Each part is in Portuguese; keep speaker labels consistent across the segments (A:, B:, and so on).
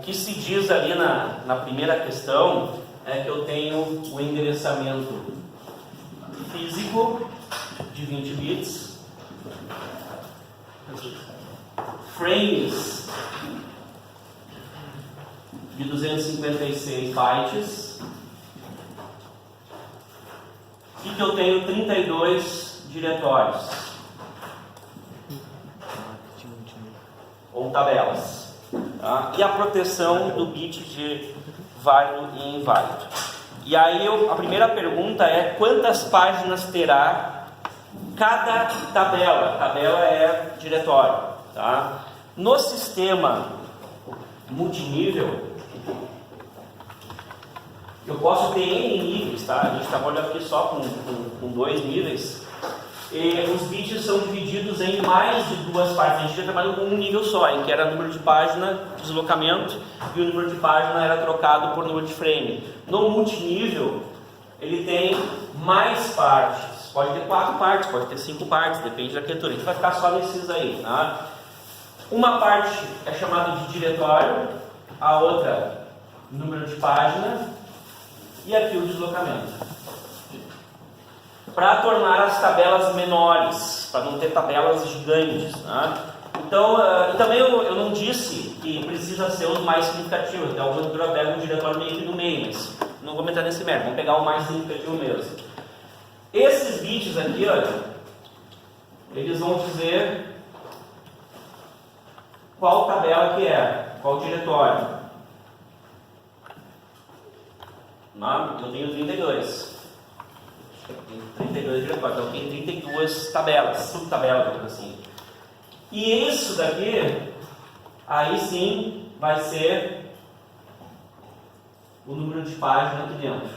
A: que se diz ali na primeira questão é que eu tenho o endereçamento físico de 20 bits, frames de 256 bytes e que eu tenho 32 diretórios ou tabelas, tá? E a proteção do bit de válido e inválido. E aí a primeira pergunta é: quantas páginas terá cada tabela? Tabela é diretório, tá? No sistema multinível, eu posso ter N níveis, tá? A gente está olhando aqui só com 2 níveis. E os bits são divididos em mais de 2 partes. A gente já trabalhou com um nível só, em que era número de página, deslocamento, e o número de página era trocado por número de frame. No multinível, ele tem mais partes. Pode ter 4 partes, pode ter 5 partes, depende da arquitetura. A gente vai ficar só nesses aí, tá? Uma parte é chamada de diretório, a outra número de página, e aqui o deslocamento. Para tornar as tabelas menores, para não ter tabelas gigantes, né? Então, e também eu não disse que precisa ser os mais significativos. Então, algumas pessoas pegam um diretório meio que no meio, mas não vou entrar nesse mérito, vamos pegar o mais significativo mesmo. Esses bits aqui, olha, eles vão dizer qual tabela que é, qual diretório. Eu tenho 32. 32 diretórios, então tem 32 tabelas, subtabelas, assim. E isso daqui, aí sim, vai ser o número de página aqui dentro,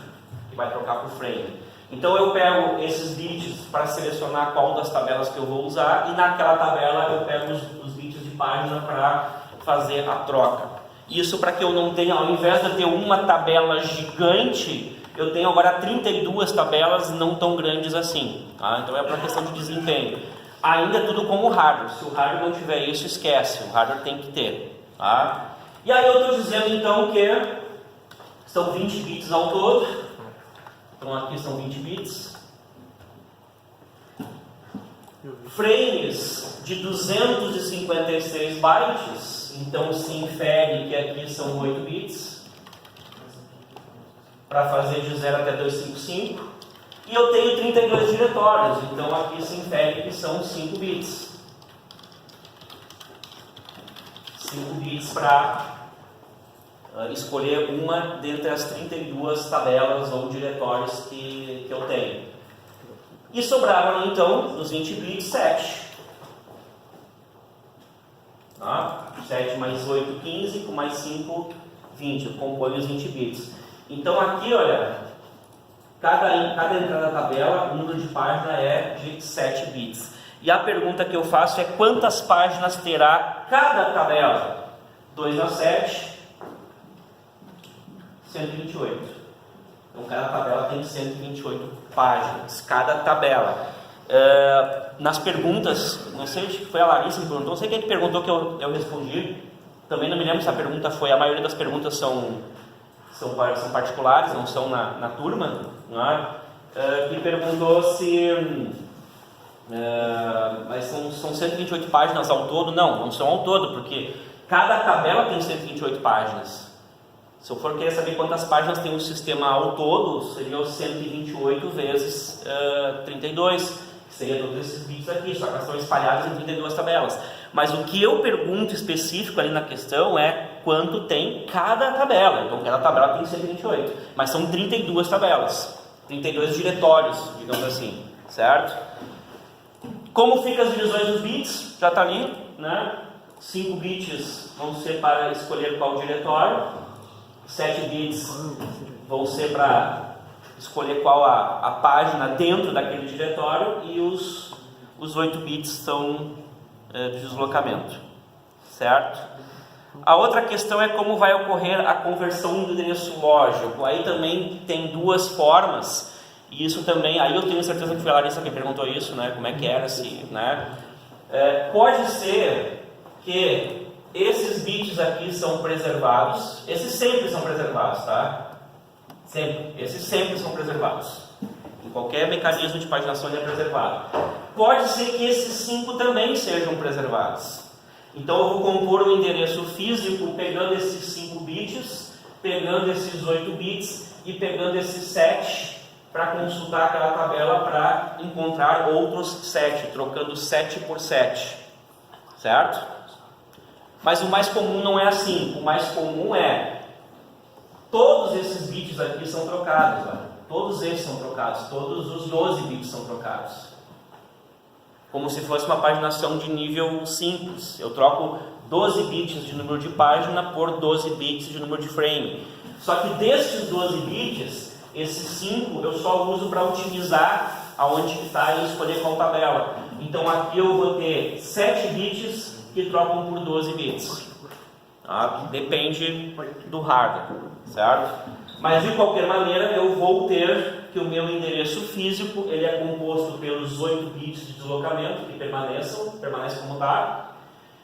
A: que vai trocar por frame. Então eu pego esses bits para selecionar qual das tabelas que eu vou usar, e naquela tabela eu pego os bits de página para fazer a troca. Isso para que eu não tenha, ao invés de ter uma tabela gigante, eu tenho agora 32 tabelas não tão grandes assim, tá? Então é para questão de desempenho. Ainda tudo como hardware. Se o hardware não tiver isso, esquece. O hardware tem que ter, tá? E aí eu estou dizendo então que são 20 bits ao todo. Então aqui são 20 bits. Frames de 256 bytes. Então se infere que aqui são 8 bits. Para fazer de 0 até 255, e eu tenho 32 diretórios, então aqui se infere que são 5 bits. 5 bits para escolher uma dentre as 32 tabelas ou diretórios que eu tenho. E sobraram então, dos 20 bits, 7. Tá? 7 mais 8, 15, com mais 5, 20. Eu componho os 20 bits. Então aqui, olha, cada entrada da tabela, o número de página é de 7 bits. E a pergunta que eu faço é: quantas páginas terá cada tabela? 2 a 7, 128. Então cada tabela tem 128 páginas, cada tabela. Nas perguntas, não sei se foi a Larissa que perguntou, não sei quem que perguntou que eu respondi. Também não me lembro se a pergunta foi, a maioria das perguntas são particulares, não são na turma, né? Que perguntou se mas são 128 páginas ao todo. Não são ao todo, porque cada tabela tem 128 páginas. Se eu for querer saber quantas páginas tem um sistema ao todo, seria os 128 vezes 32, que seria todos esses bits aqui, só que elas estão espalhadas em 32 tabelas. Mas o que eu pergunto específico ali na questão é quanto tem cada tabela. Então cada tabela tem 128, mas são 32 tabelas, 32 diretórios, digamos assim, certo? Como ficam as divisões dos bits? Já está ali, né? 5 bits vão ser para escolher qual diretório, 7 bits vão ser para escolher qual a página dentro daquele diretório, e os 8 bits são de deslocamento, certo? A outra questão é como vai ocorrer a conversão do endereço lógico. Aí também tem 2 formas, e isso também, aí eu tenho certeza que foi a Larissa que perguntou isso, né? Como é que era, se, né? Pode ser que Esses bits aqui são preservados. Esses sempre são preservados, tá? Sempre. Esses sempre são preservados. Em qualquer mecanismo de paginação ele é preservado. Pode ser que esses 5 também sejam preservados. Então eu vou compor o endereço físico pegando esses 5 bits, pegando esses 8 bits e pegando esses 7 para consultar aquela tabela para encontrar outros 7, trocando 7 por 7. Certo? Mas o mais comum não é assim. O mais comum é todos esses bits aqui são trocados. Olha. Todos esses são trocados. Todos os 12 bits são trocados. Como se fosse uma paginação de nível simples. Eu troco 12 bits de número de página por 12 bits de número de frame. Só que destes 12 bits, esses 5 eu só uso para otimizar aonde está e escolher qual tabela. Então aqui eu vou ter 7 bits que trocam por 12 bits. Tá? Depende do hardware, certo? Mas de qualquer maneira eu vou ter que o meu endereço físico ele é composto pelos 8 bits de deslocamento que permanecem como está,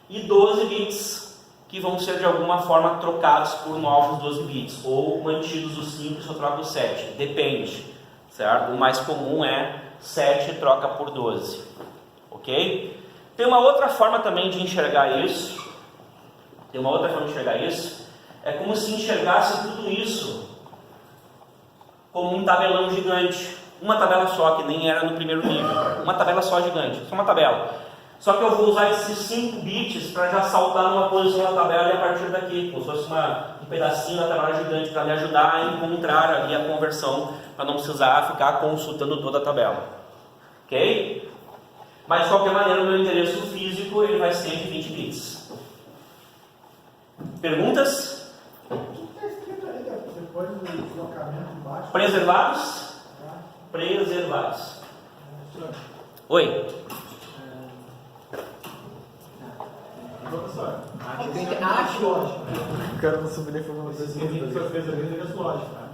A: e 12 bits que vão ser de alguma forma trocados por novos 12 bits, ou mantidos os 5 se eu troco 7, depende, certo? O mais comum é 7 troca por 12, ok? Tem uma outra forma também de enxergar isso, é como se enxergasse tudo isso como um tabelão gigante, uma tabela só, que nem era no primeiro nível, uma tabela só gigante, só uma tabela. Só que eu vou usar esses 5 bits para já saltar numa posição da tabela e a partir daqui, como se fosse um pedacinho da tabela gigante para me ajudar a encontrar ali a conversão, para não precisar ficar consultando toda a tabela. Ok? Mas de qualquer maneira o meu endereço físico ele vai ser de 20 bits. Perguntas?
B: Depois do deslocamento embaixo.
A: Preservados? Preservados. Oi?
B: Professor,
C: Acho.
B: o cara não subir nem falando desse que foi fez ali, endereço lógico, né?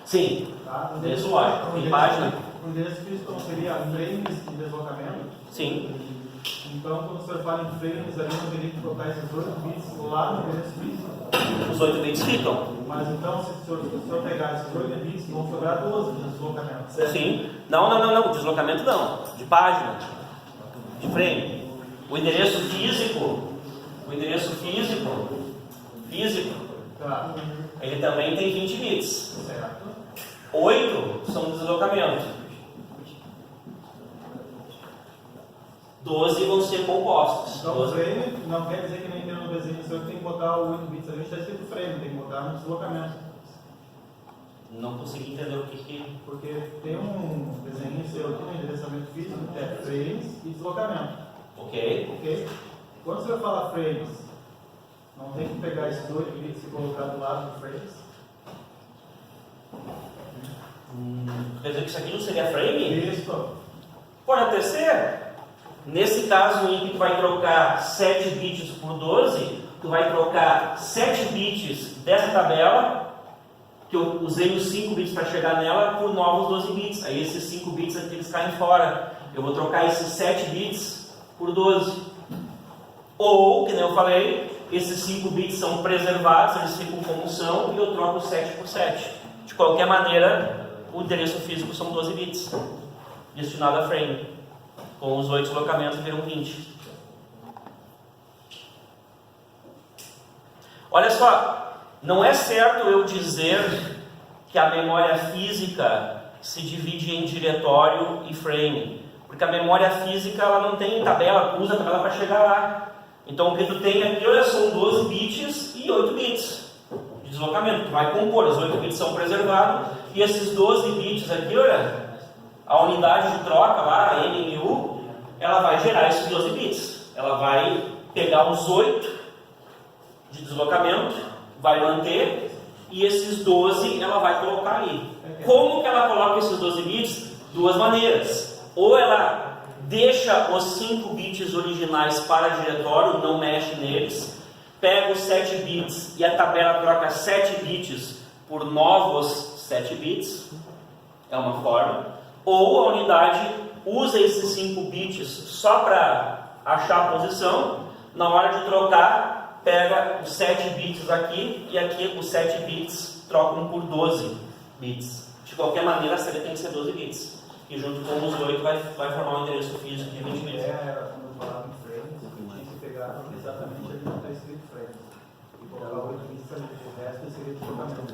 A: Sim.
B: Tá?
A: Endereço lógico. Tem página?
B: O endereço físico não seria frames de deslocamento?
A: Sim.
B: Então, quando o senhor fala em frames, ali eu teria que botar esses 8 bits lá no endereço físico.
A: Os 8 bits ficam.
B: Mas então, se o senhor pegar esses 8 bits, vão sobrar 12 de deslocamento, certo?
A: Sim. Não. Deslocamento não. De página. De frame. O endereço físico,
B: Tá.
A: ele também tem 20 bits.
B: Certo.
A: 8 são deslocamento. 12 vão ser compostos.
B: Então, o frame não quer dizer que nem tem no desenho, o senhor tem que botar o 8 bits ali, está escrito frame, tem que botar no deslocamento.
A: Não consegui entender o que.
B: Porque tem um desenho seu aqui no endereçamento físico, que é frames e deslocamento.
A: Ok?
B: Ok? Quando você fala frames, não tem que pegar esses 8 bits e colocar do lado do frames?
A: Quer dizer que isso aqui não seria frame?
B: Isso.
A: Pode até ser. Nesse caso em que tu vai trocar 7 bits por 12, tu vai trocar 7 bits dessa tabela, que eu usei os 5 bits para chegar nela, por novos 12 bits. Aí esses 5 bits aqui eles caem fora. Eu vou trocar esses 7 bits por 12. Ou, que nem eu falei, esses 5 bits são preservados, eles ficam como são, e eu troco 7 por 7. De qualquer maneira, o endereço físico são 12 bits, destinado a frame. Com os 8 deslocamentos viram 20. Olha só, não é certo eu dizer que a memória física se divide em diretório e frame, porque a memória física ela não tem tabela, usa a tabela para chegar lá. Então o que tu tem aqui, olha, são 12 bits e 8 bits de deslocamento. Tu vai compor, os 8 bits são preservados, e esses 12 bits aqui, olha, a unidade de troca lá, a NMU, ela vai gerar esses 12 bits. Ela vai pegar os 8 de deslocamento, vai manter, e esses 12 ela vai colocar ali. Como que ela coloca esses 12 bits? Duas maneiras. Ou ela deixa os 5 bits originais para diretório, não mexe neles, pega os 7 bits e a tabela troca 7 bits por novos 7 bits, é uma forma. Ou a unidade usa esses 5 bits só para achar a posição, na hora de trocar, pega os 7 bits aqui e aqui os 7 bits trocam por 12 bits. De qualquer maneira, a série tem que ser 12 bits. E junto com os 8 vai formar um endereço físico de 20 bits.
B: Era quando eu falava em frames, eu tinha que pegar exatamente ali onde está escrito frames. E colocar 8 bits ali. O resto seria deslocamento.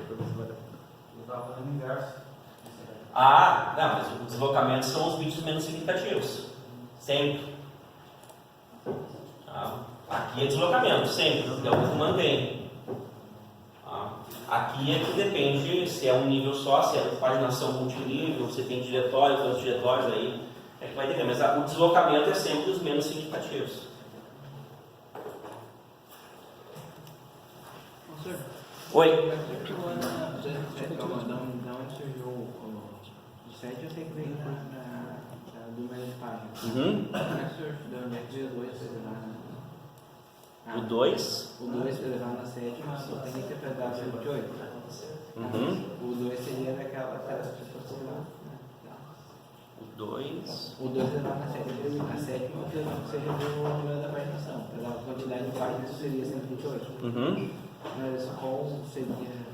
B: Eu estava fazendo o inverso.
A: Ah, não, mas o deslocamento são os bits menos significativos. Sempre. Aqui é deslocamento, sempre. É o que mantém. Aqui é que depende se é um nível só, se é paginação multinível, se tem diretório, quantos diretórios aí, é que vai depender. Mas o deslocamento é sempre os menos significativos. Oi?
C: Da onde surgiu o 7, eu sei que veio do número de páginas. Como é que surgiu? Da onde é que veio o 2 para levar?
A: O 2?
C: O 2 para levar na 7, mas só tem que interpretar a 108. O 2 seria daquela pessoa lá.
A: O 2?
C: O 2 levar na 7. A 7 seria o número da paginação. A quantidade de páginas seria 128. Mas qual seria?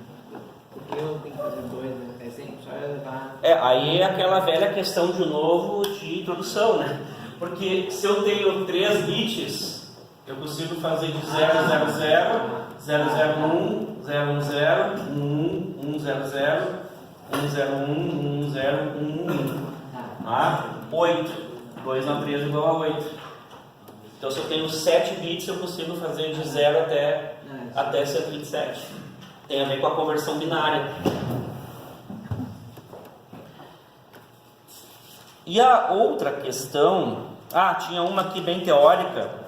C: Porque eu tenho que fazer 2, né? É sempre só levar.
A: Aí é aquela velha questão de novo de introdução, né? Porque se eu tenho 3 bits, eu consigo fazer de 000, 001, 010, 11, 100, 101, 1011. 8. 2 na 3 igual a 8. Então se eu tenho 7 bits, eu consigo fazer de 0 até 127. Tem a ver com a conversão binária. E a outra questão... tinha uma aqui bem teórica,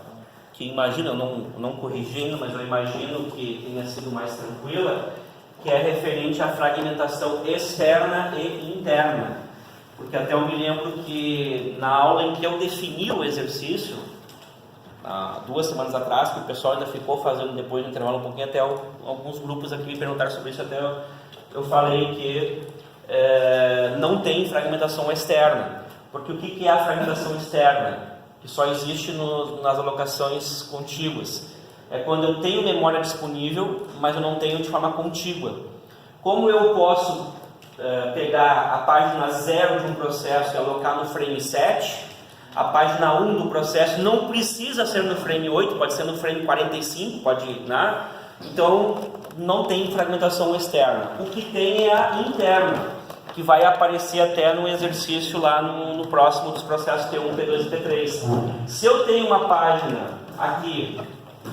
A: que imagino, eu não corrigi ainda, mas eu imagino que tenha sido mais tranquila, que é referente à fragmentação externa e interna. Porque até eu me lembro que na aula em que eu defini o exercício, há 2 semanas atrás, que o pessoal ainda ficou fazendo depois do intervalo um pouquinho, até alguns grupos aqui me perguntaram sobre isso, até eu falei que não tem fragmentação externa. Porque o que é a fragmentação externa? Que só existe nas alocações contíguas. É quando eu tenho memória disponível, mas eu não tenho de forma contígua. Como eu posso pegar a página 0 de um processo e alocar no frame 7, a página 1 do processo não precisa ser no frame 8, pode ser no frame 45, pode ir, né? Então, não tem fragmentação externa. O que tem é a interna, que vai aparecer até no exercício lá no próximo dos processos T1, T2 e T3. Se eu tenho uma página aqui,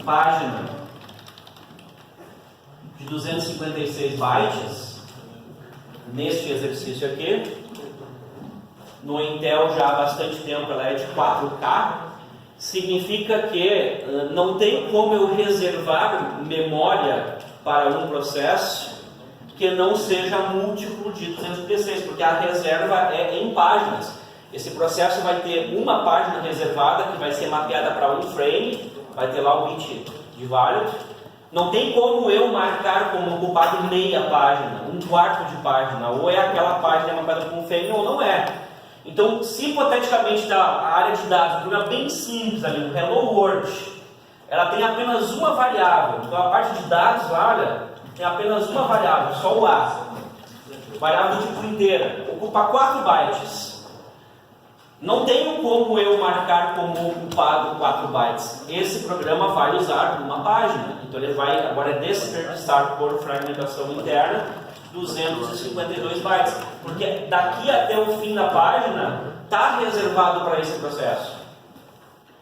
A: página de 256 bytes, neste exercício aqui, no Intel já há bastante tempo ela é de 4K, significa que não tem como eu reservar memória para um processo que não seja múltiplo de 256, porque a reserva é em páginas. Esse processo vai ter uma página reservada que vai ser mapeada para um frame, vai ter lá o bit de value. Não tem como eu marcar como ocupado meia página, um quarto de página, ou é aquela página mapeada para um frame ou não é. Então, se hipoteticamente a área de dados, um programa bem simples ali, o Hello World, ela tem apenas uma variável. Então, a parte de dados, olha, tem apenas uma variável, só o A. Variável do tipo inteira, ocupa 4 bytes. Não tenho como eu marcar como ocupado 4 bytes. Esse programa vai usar uma página. Então, ele vai agora desperdiçar por fragmentação interna 252 bytes, porque daqui até o fim da página está reservado para esse processo,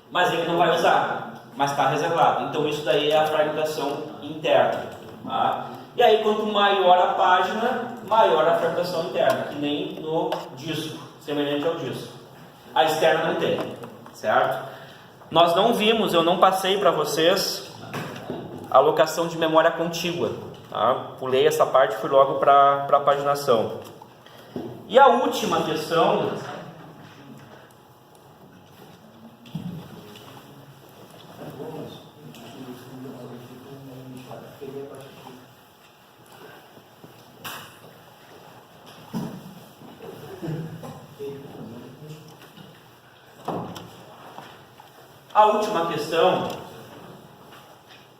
A: mas ele não vai usar, mas está reservado. Então isso daí é a fragmentação interna, tá? E aí quanto maior a página, maior a fragmentação interna, que nem no disco, semelhante ao disco. A externa não tem, certo? Nós não vimos, eu não passei para vocês a alocação de memória contígua. Tá? Pulei essa parte e fui logo para a paginação. E a última questão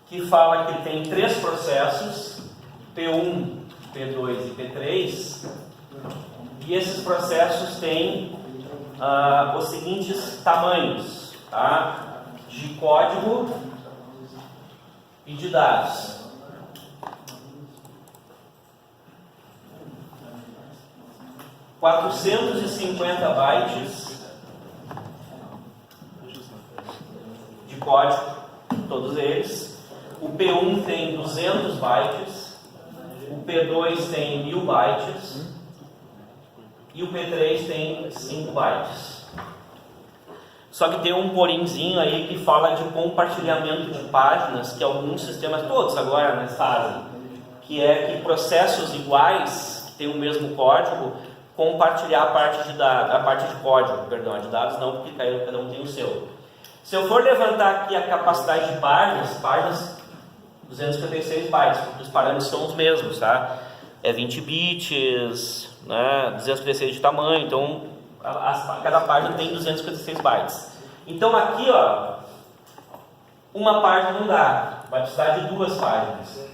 A: que fala que tem 3 processos, P1, P2 e P3, e esses processos têm os seguintes tamanhos, tá? De código e de dados. « 450 bytes de código, todos eles. O P1 tem 200 bytes, o P2 tem 1000 bytes e o P3 tem 5 bytes. Só que tem um porémzinho aí que fala de compartilhamento de páginas, que alguns sistemas, todos agora, né, fazem, que é que processos iguais, que têm o mesmo código, compartilhar a parte de código, perdão, de dados não, porque cada um tem o seu. Se eu for levantar aqui a capacidade de páginas 256 bytes, porque os parâmetros são os mesmos, tá? É 20 bits, né, 256 de tamanho, então cada página tem 256 bytes. Então aqui, ó, uma página não dá, vai precisar de 2 páginas.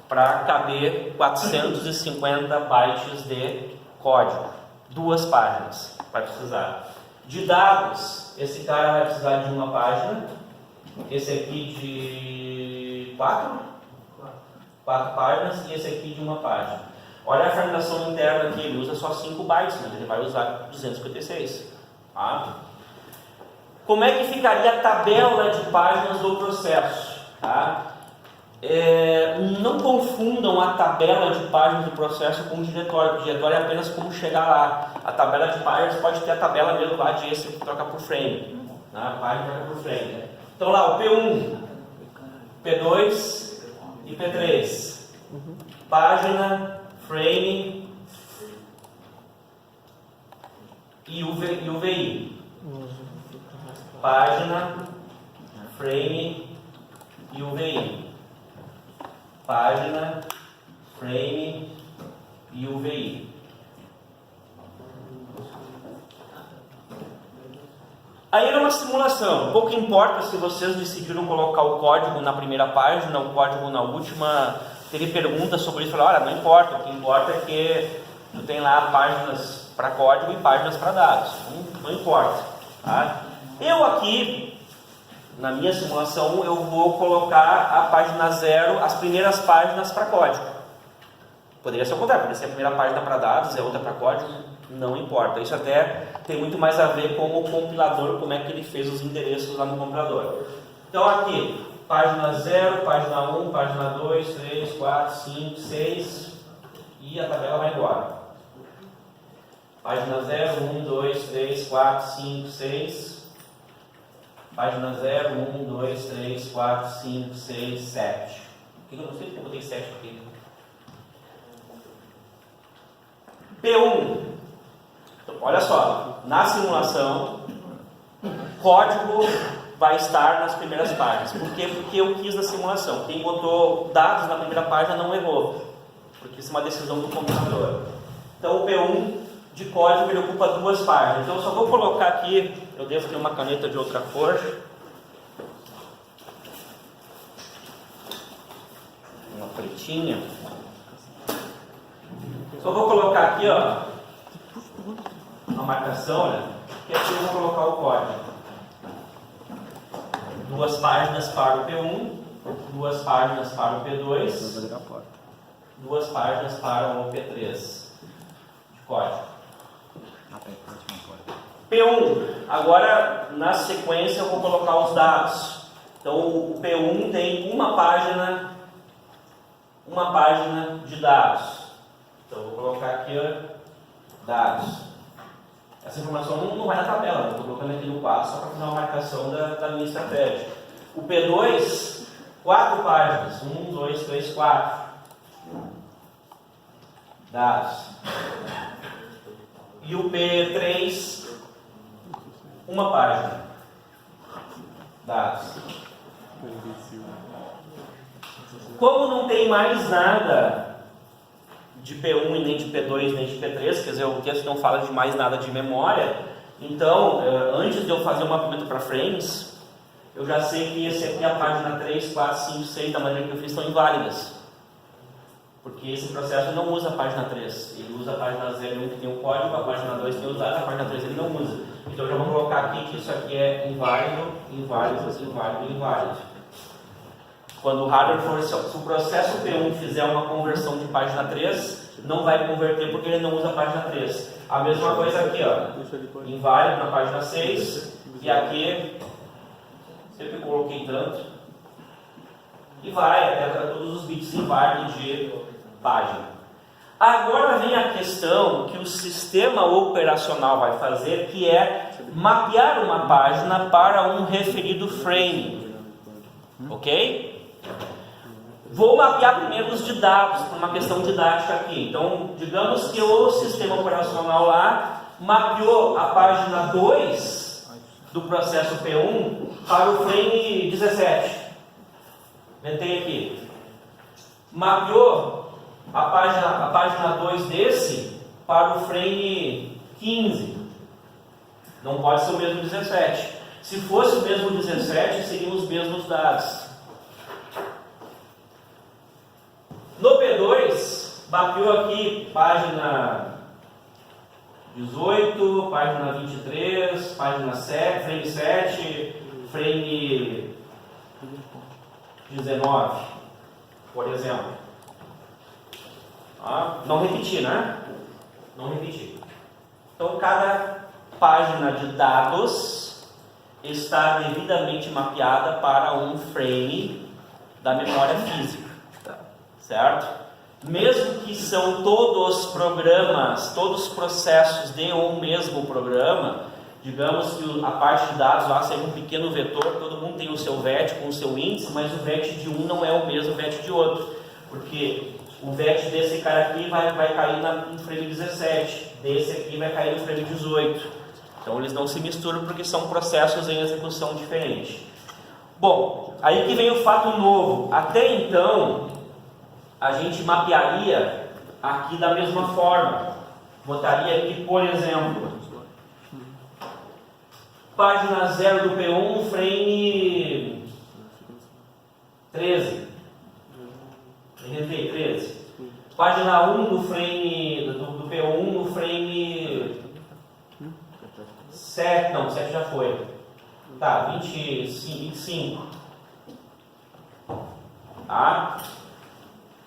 A: Para caber 450 bytes de código. 2 páginas vai precisar. De dados, esse cara vai precisar de 1 página. Esse aqui de 4 páginas e esse aqui de 1 página. Olha a fragmentação interna aqui, ele usa só 5 bytes, mas ele vai usar 256. Tá? Como é que ficaria a tabela de páginas do processo? Tá? Não confundam a tabela de páginas do processo com o diretório. O diretório é apenas como chegar lá. A tabela de páginas pode ter a tabela mesmo lá de esse que troca por frame. A página troca por frame. Então lá, o P1, P2 e P3. Página, frame e UVI. Página, frame e UVI. Página, frame e UVI. Aí era uma simulação. Pouco importa se vocês decidiram colocar o código na primeira página, o código na última. Teve perguntas sobre isso. Falei, olha, não importa. O que importa é que tu tem lá páginas para código e páginas para dados. Não importa. Tá? Eu aqui, na minha simulação, eu vou colocar a página 0, as primeiras páginas para código. Poderia ser o contrário, poderia ser a primeira página para dados e a outra para código, não importa. Isso até tem muito mais a ver com o compilador, como é que ele fez os endereços lá no compilador. Então aqui, página 0, página 1, página 2, 3, 4, 5, 6 e a tabela vai embora. Página 0, 1, 2, 3, 4, 5, 6... Página 0, 1, 2, 3, 4, 5, 6, 7. Por que eu não sei porque eu botei 7 aqui? P1. Então, olha só, na simulação, código vai estar nas primeiras páginas. Por quê? Porque eu quis na simulação. Quem botou dados na primeira página não errou. Porque isso é uma decisão do compilador. Então o P1 de código ele ocupa 2 páginas. Então eu só vou colocar aqui. Eu devo ter uma caneta de outra cor. Uma pretinha. Só vou colocar aqui, ó, uma marcação, né? Que aqui eu vou colocar o código. 2 páginas para o P1, 2 páginas para o P2, 2 páginas para o P3 de código. P1, agora na sequência eu vou colocar os dados. Então o P1 tem uma página de dados. Então eu vou colocar aqui, ó, dados. Essa informação não vai na tabela, eu estou colocando aqui no quadro só para fazer uma marcação da minha estratégia. O P2, 4 páginas, 1, 2, 3, 4. Dados. E o P3, 1 página. Dados. Como não tem mais nada de P1 e nem de P2 nem de P3, quer dizer, o texto não fala de mais nada de memória, Então, antes de eu fazer o mapeamento para frames, eu já sei que esse aqui, a página 3, 4, 5, 6, da maneira que eu fiz, estão inválidas. Porque esse processo não usa a página 3. Ele usa a página 01 que tem o código, a página 2 tem os dados, a página 3 ele não usa. Então, eu já vou colocar aqui que isso aqui é inválido, inválido, inválido, inválido. Quando o hardware for, se o processo P1 fizer uma conversão de página 3, não vai converter porque ele não usa a página 3. A mesma coisa aqui, ó, inválido na página 6, e aqui, sempre coloquei tanto, e vai até para todos os bits inválidos de página. Agora vem a questão que o sistema operacional vai fazer, que é mapear uma página para um referido frame. Ok? Vou mapear primeiro os de dados, por uma questão didática aqui. Então, digamos que o sistema operacional lá mapeou a página 2 do processo P1 para o frame 17. Inventei aqui. Mapeou a página 2 desse para o frame 15. Não pode ser o mesmo 17. Se fosse o mesmo 17, seriam os mesmos dados. No P2, mapeou aqui página 18, página 23, página 7, frame 7, frame 19, por exemplo. Não repetir, né? Não repetir. Então, cada página de dados está devidamente mapeada para um frame da memória física. Certo? Mesmo que são todos programas, todos processos de um mesmo programa, digamos que a parte de dados lá seja um pequeno vetor, todo mundo tem o seu VET com o seu índice, mas o VET de um não é o mesmo VET de outro, porque o VET desse cara aqui vai cair no frame 17, desse aqui vai cair no frame 18. Então eles não se misturam porque são processos em execução diferente. Bom, aí que vem o fato novo. Até então, a gente mapearia aqui da mesma forma. Botaria aqui, por exemplo, página 0 do P1, frame 13. Inventei 13. Página 1 do frame do P1 no frame 7. Não, 7 já foi. Tá, 25. Tá?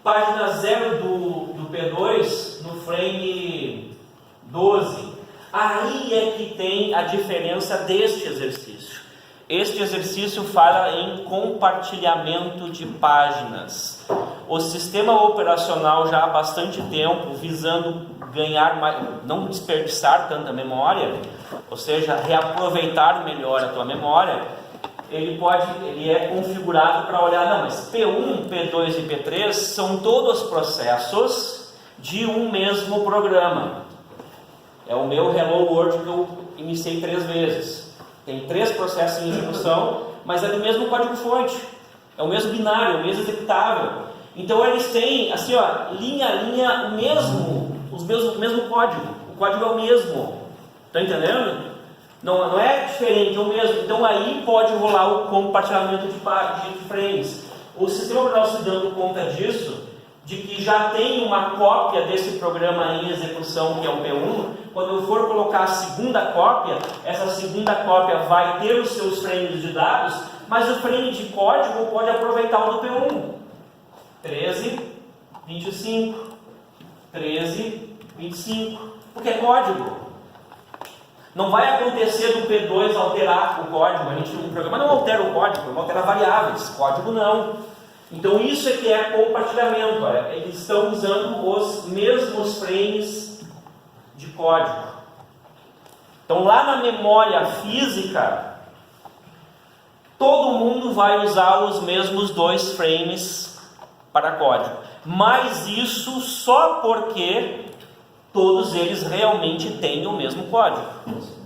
A: Página 0 do P2 no frame 12. Aí é que tem a diferença deste exercício. Este exercício fala em compartilhamento de páginas. O sistema operacional já há bastante tempo visando ganhar mais, não desperdiçar tanta memória, ou seja, reaproveitar melhor a tua memória. Ele é configurado para olhar, não, mas P1, P2 e P3 são todos processos de um mesmo programa. É o meu Hello World que eu iniciei 3 vezes. Tem 3 processos em execução, mas é do mesmo código-fonte. É o mesmo binário, é o mesmo executável. Então eles têm, assim, ó, linha a linha, o mesmo código. O código é o mesmo. Está entendendo? Não é diferente, é o mesmo. Então aí pode rolar o compartilhamento de frames. O sistema operacional se dando conta disso, de que já tem uma cópia desse programa em execução, que é o P1, quando eu for colocar a segunda cópia, essa segunda cópia vai ter os seus frames de dados, mas o frame de código pode aproveitar o do P1. 13, 25, 13, 25, porque é código. Não vai acontecer do P2 alterar o código. O programa não altera o código, não altera variáveis, código não. Então isso é que é compartilhamento. Eles estão usando os mesmos frames de código. Então lá na memória física, todo mundo vai usar os mesmos 2 frames para código. Mas isso só porque todos eles realmente têm o mesmo código.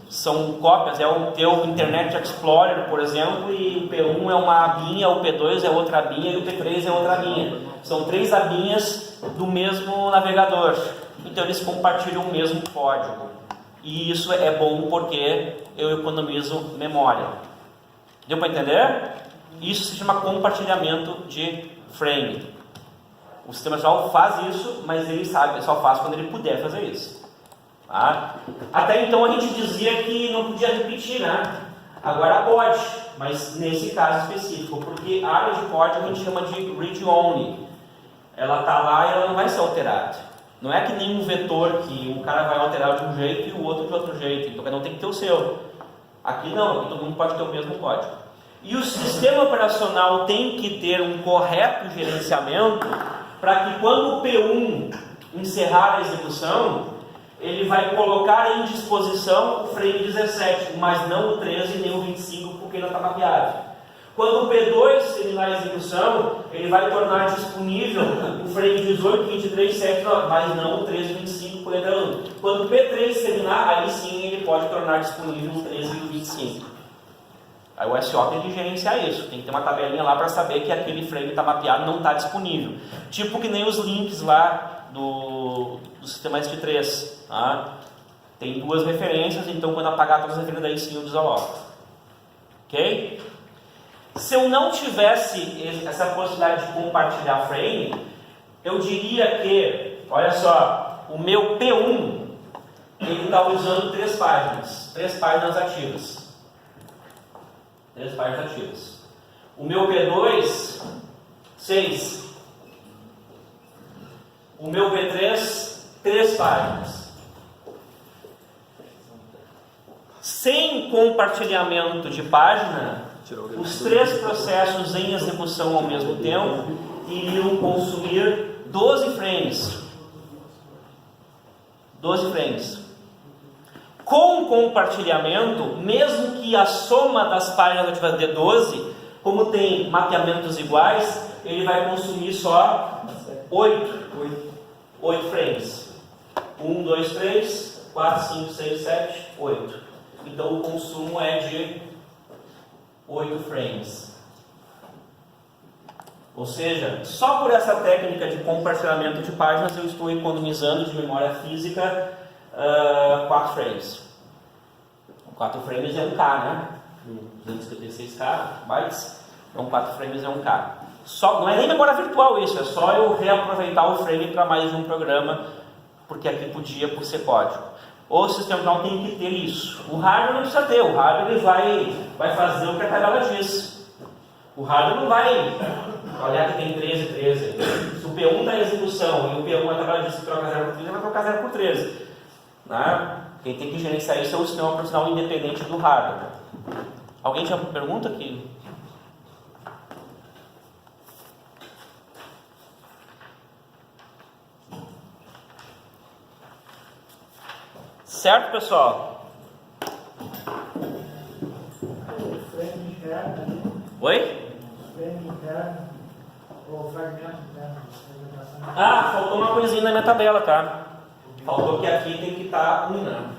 A: São cópias, é o teu Internet Explorer, por exemplo, e o P1 é uma abinha, o P2 é outra abinha e o P3 é outra abinha. São 3 abinhas do mesmo navegador. Então eles compartilham o mesmo código. E isso é bom porque eu economizo memória. Deu para entender? Isso se chama compartilhamento de frame. O sistema geral faz isso, mas ele sabe, só faz quando ele puder fazer isso. Tá? Até então a gente dizia que não podia repetir, né? Agora pode, mas nesse caso específico, porque a área de código a gente chama de read-only. Ela está lá e ela não vai ser alterada. Não é que nem um vetor que o cara vai alterar de um jeito e o outro de outro jeito. Então cada um tem que ter o seu. Aqui não, aqui todo mundo pode ter o mesmo código. E o sistema operacional tem que ter um correto gerenciamento para que quando o P1 encerrar a execução, ele vai colocar em disposição o frame 17, mas não o 13 nem o 25 porque ele não está mapeado. Quando o P2 terminar a execução, ele vai tornar disponível o frame 18, 23, 7, mas não o 13 e 25 por ele. Quando o P3 terminar, aí sim ele pode tornar disponível o 13 e o 25. Aí o SO tem que gerenciar isso, tem que ter uma tabelinha lá para saber que aquele frame está mapeado e não está disponível. Tipo que nem os links lá do sistema ST3. Tá? Tem duas referências, então quando apagar todas as referências, daí sim eu desalogo. Ok? Se eu não tivesse essa possibilidade de compartilhar frame, eu diria que, olha só, o meu P1 ele está usando 3 páginas ativas. 3 páginas ativas. O meu P2, 6. O meu P3, 3 páginas. Sem compartilhamento de página, os 3 processos em execução ao mesmo tempo iriam consumir 12 frames. 12 frames. Com compartilhamento, mesmo que a soma das páginas ativas dê 12, como tem mapeamentos iguais, ele vai consumir só 8 frames. 1, 2, 3, 4, 5, 6, 7, 8. Então o consumo é de 8 frames. Ou seja, só por essa técnica de compartilhamento de páginas eu estou economizando de memória física 4 frames. 4 frames é 1K, né? 256K bytes, então 4 frames é 1K. Só, não é nem memória virtual isso, é só eu reaproveitar o frame para mais de um programa, porque aqui podia por ser código. O sistema não tem que ter isso. O hardware não precisa ter, o hardware ele vai fazer o que a tabela diz. O hardware não vai olhar que tem 13, 13. Se o P1 está em execução e o P1 a tabela diz que troca 0 por 13, ele vai trocar 0 por 13. Né? Quem tem que gerenciar isso é o sistema operacional independente do hardware. Alguém tinha uma pergunta aqui? Certo, pessoal?
B: Frame interno.
A: Oi?
B: Frame interno. Ou fragmento interno.
A: Ah, faltou uma coisinha na minha tabela, tá? Faltou que aqui tem que estar 1, né?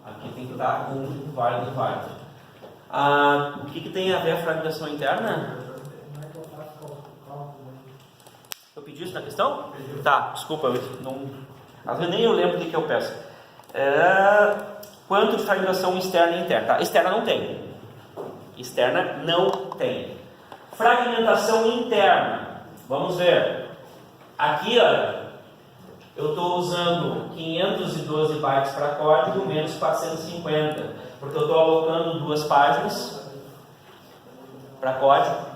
A: Aqui tem que estar 1, válido e válido. O que tem a ver a fragmentação interna? Eu pedi isso na questão? Tá, desculpa, às vezes nem eu lembro o que eu peço. Quanto de fragmentação externa e interna? Tá, externa não tem. Externa não tem. Fragmentação interna. Vamos ver. Aqui, olha, eu estou usando 512 bytes para código menos 450, porque eu estou alocando 2 páginas para código.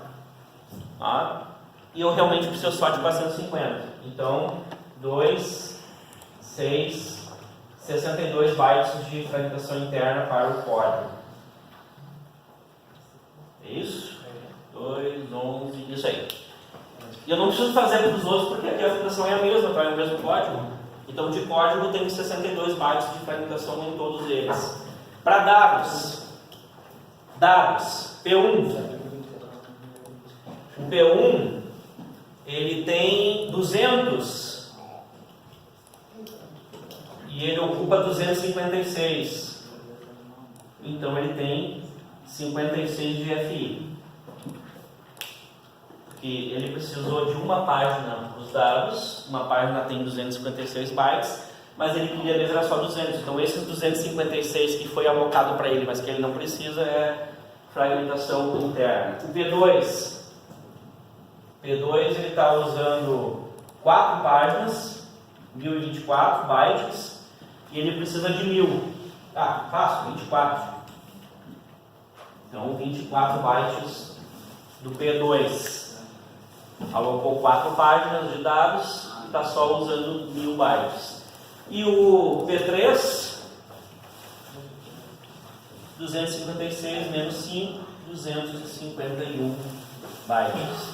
A: Tá? E eu realmente preciso só de 450. Então, 2, 6, 62 bytes de fragmentação interna para o código. É isso? 2, 11, isso aí. E eu não preciso fazer para os outros porque aqui a fragmentação é a mesma, tá? É o mesmo código. Então, de código tem 62 bytes de fragmentação em todos eles. Para dados, P1. O P1 ele tem 200 e ele ocupa 256. Então ele tem 56 de FI. que ele precisou de uma página para os dados, uma página tem 256 bytes, mas ele queria mesmo era só 200. Então esses 256 que foi alocado para ele, mas que ele não precisa, é fragmentação interna. O P2 ele está usando 4 páginas, 1024 bytes, e ele precisa de 1000. Ah, fácil, 24. Então 24 bytes do P2. Alocou 4 páginas de dados e está só usando 1000 bytes. E o P3, 256 menos 5, 251 bytes.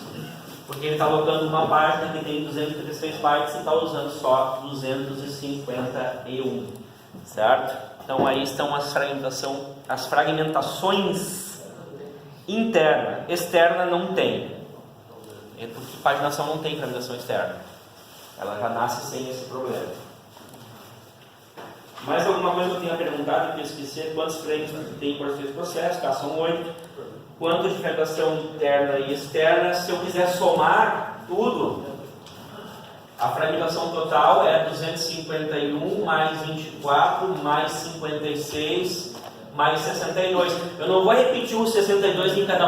A: Porque ele está alocando uma página que tem 256 bytes e está usando só 251. Certo? Então aí estão as fragmentações interna. Externa não tem. Porque paginação não tem fragmentação externa. Ela já nasce sem esse problema. Mais alguma coisa que eu tenha perguntado que eu esqueci? Quantos frames tem por esse processo? Tá, são 8. Quanto de fragmentação interna e externa? Se eu quiser somar tudo, a fragmentação total é 251 mais 24 mais 56 mais 62. Eu não vou repetir os 62 em cada um.